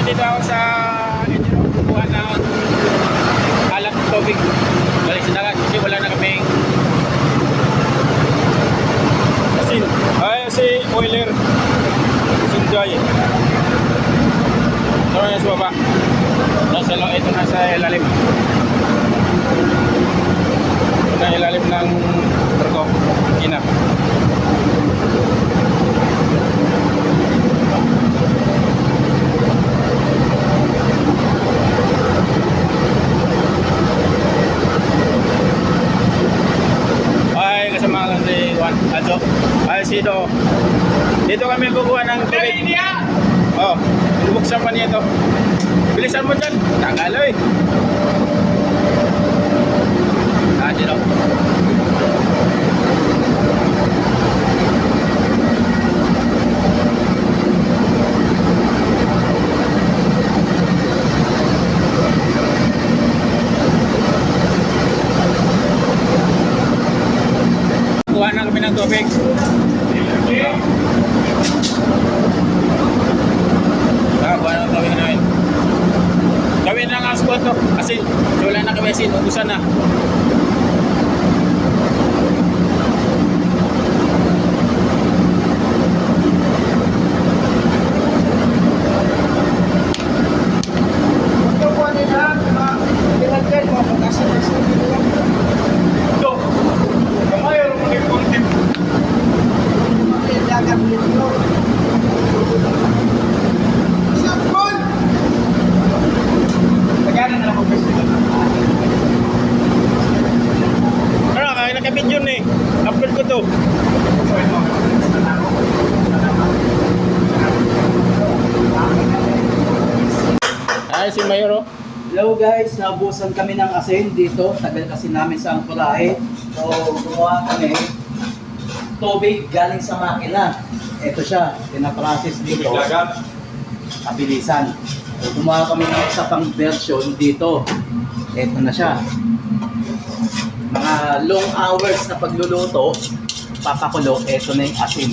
dito ako sa kukuha ng alat tubig. Galing sa dagat kasi wala na kaming asin. Ay, si oiler. Sinjoy. Ito na sa baba. Ito na sa ilalim. Ito na ilalim ng barko. Kina. Ay, kasama lang si Juan Adjo. Ay, Sido. Dito kami kukuha ng tubig. Oh, bubuksan pa niya ito. Bilisan mo dyan. Tagaloy. Dito. Kuha na kami ng tubig. Kuha na kami namin. Gawin na nga spot to. Kasi wala na kami asin. Ubusan na. Nakabidyon eh. Upload ko to. Ay, si Mayro. Hello guys, nabusan kami ng asin dito. Tagal kasi namin sa Angkurahe. So, gumawa kami tubig galing sa makina. Ito siya, pinaprocess dito. Kabilisan. So, gumawa kami ng isa pang version dito. Ito na siya. Mga long hours na pagluluto, papakulo, ito na yung asin.